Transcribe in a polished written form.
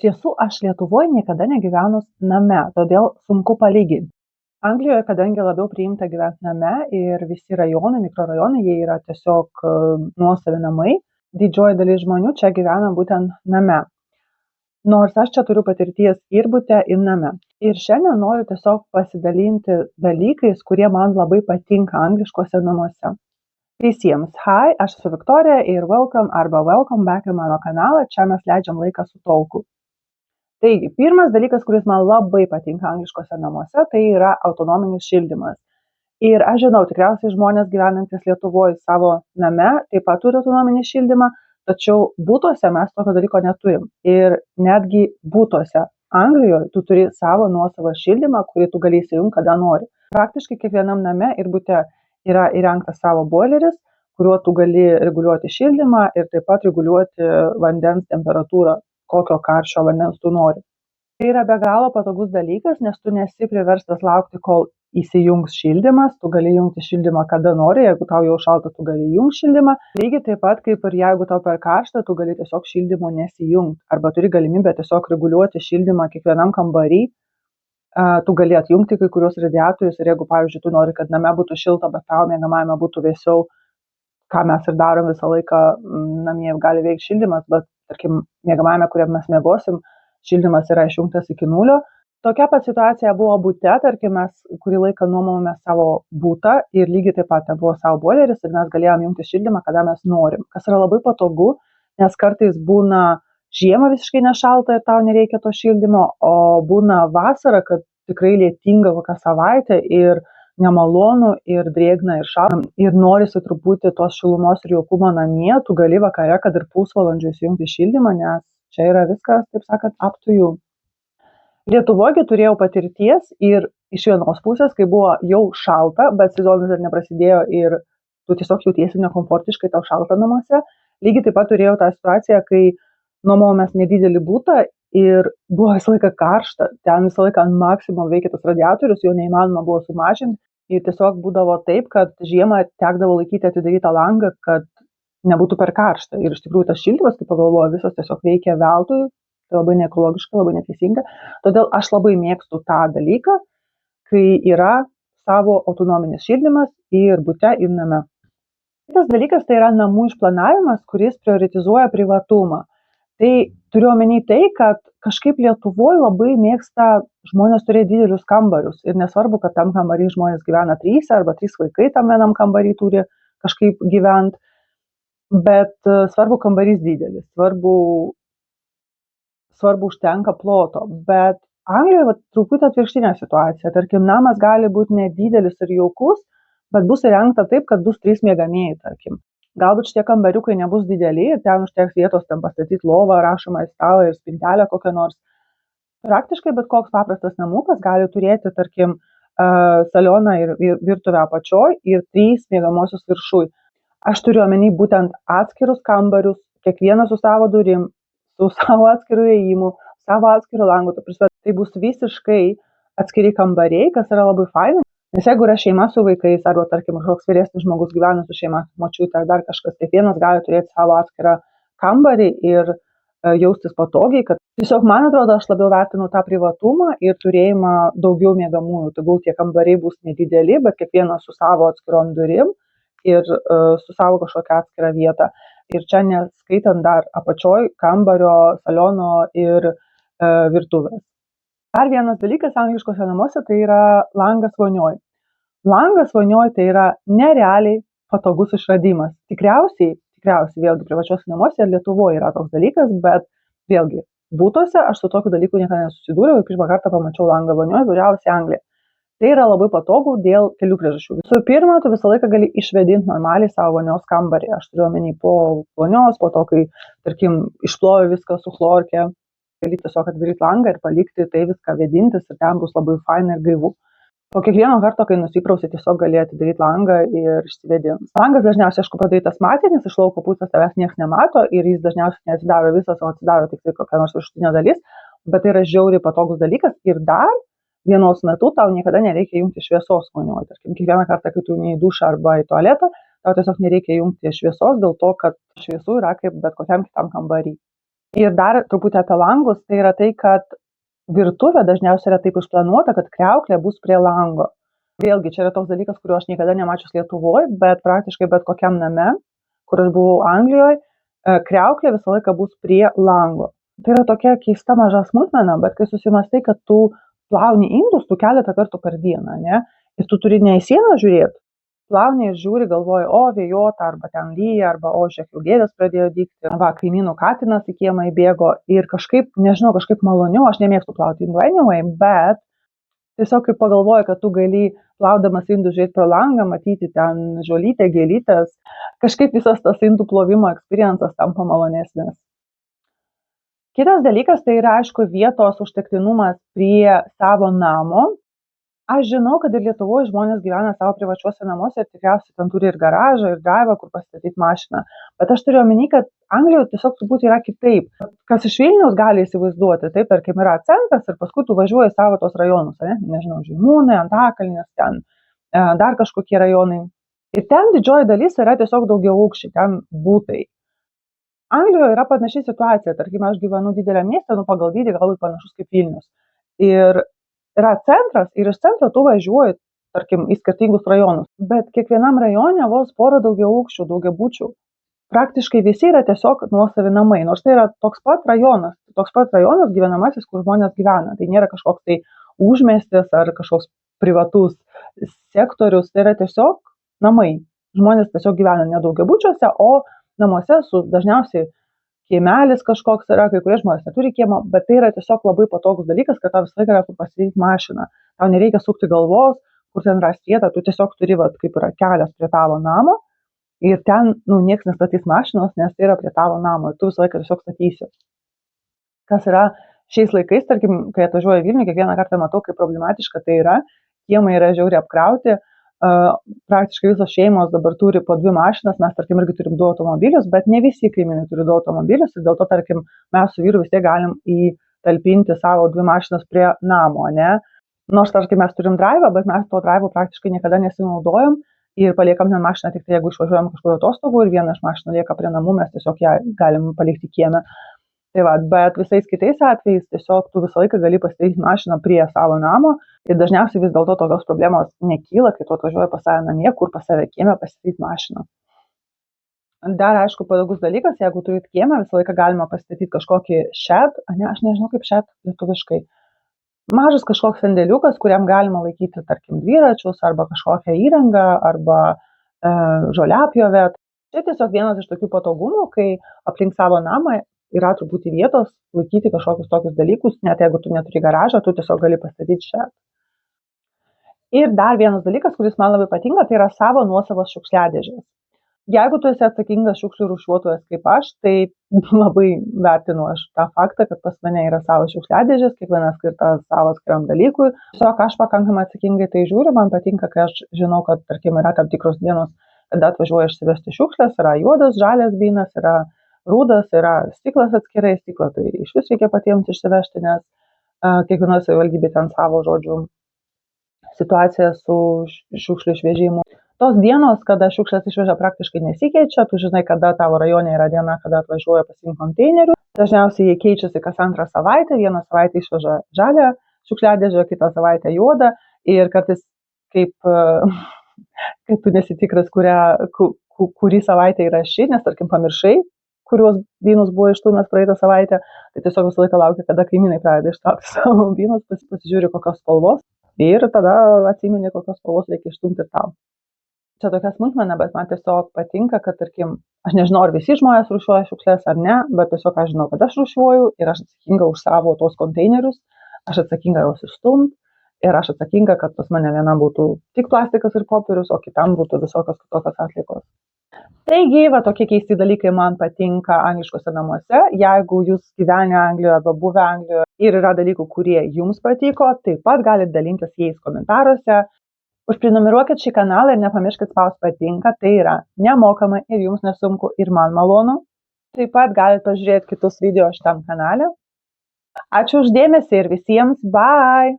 Tiesų, aš Lietuvoje niekada negyvenus name, todėl sunku palyginti. Anglijoje, kadangi labiau priimta gyventi name ir visi rajonai, mikrorajonai, jie yra tiesiog nuosavi namai, didžioji dalis žmonių čia gyvena būtent name. Nors aš čia turiu patirties ir bute, ir name. Ir šiandien noriu tiesiog pasidalinti dalykais, kurie man labai patinka angliškose namuose. Visiems, hi, aš esu Viktorija ir welcome back į mano kanalą, čia mes leidžiam laiką su Talku. Taigi, pirmas dalykas, kuris man labai patinka angliškose namuose, tai yra autonominis šildymas. Ir aš žinau, tikriausiai žmonės gyvenantis Lietuvoje savo name taip pat turi autonominį šildymą, tačiau būtuose mes tokio dalyko neturim. Ir netgi būtuose Anglijoje tu turi savo nuosavą šildymą, kurį tu gali įsijungti kada nori. Praktiškai kiekvienam name ir bute yra įrengtas savo boileris, kuriuo tu gali reguliuoti šildymą ir taip pat reguliuoti vandens temperatūrą, kokio karščio vandens tu nori. Tai yra be galo patogus dalykas, nes tu nesi priverstas laukti, kol įsijungs šildymas, tu gali jungti šildymą kada nori, jeigu tau jau šalta, tu gali jungti šildymą. Lygiai taip pat kaip ir jeigu tau per karšta, tu gali tiesiog šildymo nesijungti, arba turi galimybę tiesiog reguliuoti šildymą kiekvienam kambarį. Tu gali atjungti kai kurios radiatorius ir jeigu, pavyzdžiui, tu nori, kad name būtų šilta, bet tau miegamajame būtų vėsiau, ką mes ir darom visą laiką, namie gali veikti šildymas, bet, tarkim, miegamajame, kuriam mes miegosim, šildymas yra išjungtas iki nulio. Tokia pat situacija buvo bute, tarkim, mes kurį laiką nuomojome savo butą ir lygiai taip pat buvo savo boileris ir mes galėjom jungti šildymą, kada mes norim, kas yra labai patogu, nes kartais būna žiemą visiškai nešalta ir tau nereikia to šildymo, o būna vasara, kad tikrai lietinga kokią savaitę ir nemalonu ir drėgna ir šalta ir norisi truputį tos šilumos ir jaukumo namie, tu gali vakare, kad ir pusvalandžiu įsijungti šildymą, nes čia yra viskas, taip sakant, up to you. Lietuvoje turėjau patirties ir iš vienos pusės, kai buvo jau šalta, bet sezonas dar neprasidėjo ir tu tiesiog jautiesi nekomfortiškai, tau šalta namuose. Lygiai taip pat turėjau tą situaciją, kai nuomojomės nedidelį butą ir buvo visą laiką karšta. Ten visą laiką ant maksimum veikia tas radiatorius, jo neįmanoma buvo sumažinti. Ir tiesiog būdavo taip, kad žiemą tekdavo laikyti atidarytą langą, kad nebūtų per karšta. Ir iš tikrųjų tas šildymas, kaip pagalvoju, visas tiesiog veikia veltui. Tai labai neekologiška, labai neteisinga. Todėl aš labai mėgstu tą dalyką, kai yra savo autonominis šildymas ir bute, ir name. Kitas dalykas tai yra namų išplanavimas, kuris prioritizuoja privatumą. Tai turiu omeny tai, kad kažkaip Lietuvoje labai mėgsta žmonės turėti didelius kambarius. Ir nesvarbu, kad tam kambarį žmonės gyvena 3 arba 3 vaikai tam vienam kambarį turi kažkaip gyventi. Bet svarbu kambarys didelis, svarbu užtenka ploto, bet Anglijoje truputį atvirkštinė situacija. Tarkim, namas gali būti nedidelis ir jaukus, bet bus įrengta taip, kad bus 3 miegamieji, tarkim. Galbūt šitie kambariukai nebus dideli ir ten užteks vietos ten pastatyti lovą, rašomą į stalą ir spintelę kokią nors. Praktiškai bet koks paprastas namukas gali turėti, tarkim, salioną ir virtuvę apačioj ir 3 miegamosius viršuj. Aš turiu omeny būtent atskirus kambarius, kiekvieną su savo durim, su savo atskiru įėjimu, savo atskiru langu. Tai bus visiškai atskiri kambariai, kas yra labai faina. Nes jeigu yra šeima su vaikais, arba, tarkim, kažkoks vyresnis žmogus gyvena su šeima, močiutė ar dar kažkas, kiekvienas gali turėti savo atskirą kambarį ir jaustis patogiai, kad tiesiog, man atrodo, aš labiau vertinu tą privatumą ir turėjimą daugiau miegamųjų. Tegul tie kambariai bus nedideli, bet kiekvienas su savo atskirom durim ir su savo kažkokią atskirą vietą. Ir čia neskaitant dar apačioj kambario, saliono ir virtuvės. Dar vienas dalykas angliškose namuose tai yra langas vonioj. Langas vonioj tai yra nerealiai patogus išradimas. Tikriausiai vėlgi privačiuose namuose ir Lietuvoje yra toks dalykas, bet vėlgi būtuose aš su tokiu dalyku niekada nesusidūriau ir pirmą kartą pamačiau langą vonioj, važiavus į Angliją. Tai yra labai patogu dėl kelių priežasčių. Visų pirma, tu visą laiką gali išvėdinti normaliai savo vonios kambarį. Aš turiu omeny po vonios, po to, kai, tarkim, išplovi viską su chlorke, gali tiesiog atidaryti langą ir palikti tai viską vėdintis ir ten bus labai faina ir gaivu. Po kiekvieno karto, kai nusiprausi, tiesiog gali atidaryti langą ir išsivėdinti. Langas dažniausiai, aišku, padarytas matinis, iš lauko pusės tavęs niekas nemato ir jis dažniausiai neatsidaro visas, o atsidaro tik tai kokia nors viršutinė dalis, bet tai yra žiauriai patogus dalykas ir dar dienos metu tau niekada nereikia jungti šviesos vonioj. Tarkim, kiekvieną kartą, kai tu eini į dušą arba į tualetą, tau tiesiog nereikia jungti šviesos dėl to, kad šviesų yra kaip bet kokiam kitam kambarį. Ir dar truputį apie langus, tai yra tai, kad virtuvė dažniausiai yra taip išplanuota, kad kriauklė bus prie lango. Vėlgi, čia yra toks dalykas, kurio aš niekada nemačius Lietuvoje, bet praktiškai bet kokiam name, kur aš buvau Anglijoje, kriauklė visą laiką bus prie lango. Tai yra tokia keista maža smulkmena, bet kai susimastai, kad tu plauni indus, tu keletą kartų per dieną, ne? Ir tu turi ne į sieną žiūrėti, plauni ir žiūri, galvoji, o vėjota, arba ten lyja, arba o žiūrėk, jau gėlės pradėjo dygti, arba kaimynų katinas į kiemą įbėgo ir kažkaip, nežinau, kažkaip maloniau, aš nemėgstu plauti indų anyway, bet tiesiog kai pagalvoji, kad tu gali plaudamas indus žiūrėti pro langą, matyti ten žolytę, gėlytės, kažkaip visas tas indų plovimo experiences tampa malonesnis. Kitas dalykas tai yra, aišku, vietos užtektinumas prie savo namo. Aš žinau, kad ir Lietuvoje žmonės gyvena savo privačiuose namuose ir tikriausiai ten turi ir garažą, ir drivą, kur pastatyti mašiną. Bet aš turiu omeny, kad Anglijoje tiesiog turbūt yra kitaip. Kas iš Vilniaus gali įsivaizduoti, taip, tarkim, yra centras ir paskui tu važiuoji savo tos rajonus, ne? Nežinau, Žirmūnai, Antakalnis, ten dar kažkokie rajonai. Ir ten didžioji dalis yra tiesiog daugiaaukščiai, ten būtai. Anglijoje yra panaši situacija, tarkim, aš gyvenu didelę miestą, pagal dydį galbūt panašus kaip Vilnius. Ir yra centras ir iš centro tu važiuoji, tarkim, į skirtingus rajonus, bet kiekvienam rajone vos porą daugiaaukščių, daugiabučių. Praktiškai visi yra tiesiog nuosavi namai, nors tai yra toks pat rajonas gyvenamasis, kur žmonės gyvena. Tai nėra kažkoks tai užmiestis ar kažkoks privatus sektorius, tai yra tiesiog namai. Žmonės tiesiog gyvena ne daugiabučiuose, o namuose su dažniausiai kiemelis kažkoks yra, kai kurie žmonės neturi kiemo, bet tai yra tiesiog labai patogus dalykas, kad tau visą laiką yra kur pastatyti mašiną. Tau nereikia sukti galvos, kur ten rasti vietą, tu tiesiog turi, kaip yra kelias prie tavo namo ir ten, nieks nestatys mašinos, nes tai yra prie tavo namo ir tu visą laiką tiesiog statysi. Kas yra šiais laikais, tarkim, kai atvažiuoju į Vilnių, kiekvieną kartą matau, kaip problematiška tai yra, kiemai yra žiauriai apkrauti. Praktiškai visos šeimos dabar turi po 2 mašinas, mes, tarkim, irgi turim 2 automobilius, bet ne visi kaimynai turi 2 automobilius ir dėl to, tarkim, mes su vyru vis tiek galim įtalpinti savo 2 mašinas prie namo, ne? Nors, tarkim, mes turim drivą, bet mes to drivą praktiškai niekada nesinaudojam ir paliekam ten mašiną tik tai, jeigu išvažiuojam kažkur atostogų ir viena iš mašinų lieka prie namų, mes tiesiog ją galim palikti kieme. Tai va, bet visais kitais atvejais tiesiog tu visą laiką gali pastatyti mašiną prie savo namo ir dažniausiai vis dėlto tokios problemos nekyla, kai tu atvažiuoji pas save namie, kur pas save kieme pastatyti mašiną. Dar, aišku, patogus dalykas, jeigu turit kiemą, visą laiką galima pastatyti kažkokį shed, aš nežinau kaip shed lietuviškai. Mažas kažkoks sandėliukas, kuriam galima laikyti, tarkim, dviračius arba kažkokią įrangą arba žoliapjovę. Čia tiesiog vienas iš tokių patogumų, kai aplink savo namą yra truputį vietos laikyti kažkokius tokius dalykus, net jeigu tu neturi garažą, tu tiesiog gali pastatyti čia. Ir dar vienas dalykas, kuris man labai patinka, tai yra savo nuosavos šiukšliadėžės. Jeigu tu esi atsakingas šiukšlių rūšiuotojas kaip aš, tai labai vertinu aš tą faktą, kad pas mane yra savo šiukšliadėžės, kiekviena skirta savo skiriam dalykui. Tiesiog aš pakankamai atsakingai tai žiūriu, man patinka, kai aš žinau, kad, tarkim, yra tam tikros dienos, kada atvažiuoju išsivesti šiukšlės, yra juodas, žalias bynas, yra rūdas, yra stiklas atskirai, stiklą tai iš vis reikia patiems išsivežti, nes kiekvienoje savivaldybėje ten savo žodžių situacija su šiukšlių išvežimu. Tos dienos, kada šiukšlės išveža praktiškai nesikeičia, tu žinai, kada tavo rajone yra diena, kada atvažiuoja pasiimti konteinerių. Dažniausiai jie keičiasi kas 2 savaitę, vieną savaitę išveža žalią šiukšliadėžę, kitą savaitę juodą ir kartais kaip tu nesitikras, kuri savaitė yra ši, nes tarkim pamiršai, kuriuos bynus buvo išstūmęs praeitą savaitę, tai tiesiog visą laiką laukia, kada kaimynai pradeda ištraukti savo bynus, pasižiūri kokios spalvos ir tada atsimeni, kokios spalvos reikia išstumti ir tau. Čia tokia smulkmena, bet man tiesiog patinka, kad, tarkim, aš nežinau, ar visi žmonės rūšiuoja šiukšlės ar ne, bet tiesiog aš žinau, kad aš rūšiuoju ir aš atsakinga už savo tos konteinerius, aš atsakinga juos išstumti ir aš atsakinga, kad pas mane vienam būtų tik plastikas ir popierius, o kitam būtų visokios kitokios atliekos. Taigi, tokie keisti dalykai man patinka angliškose namuose. Jeigu jūs gyvenę Anglijoje arba buvę Anglijoje ir yra dalykų, kurie jums patiko, taip pat galite dalintis jais komentaruose. Užprenumeruokit šį kanalą ir nepamirškit spausti patinka, tai yra nemokama ir jums nesunku ir man malonu. Taip pat galite pažiūrėti kitus video šitam kanale. Ačiū už dėmesį ir visiems bye!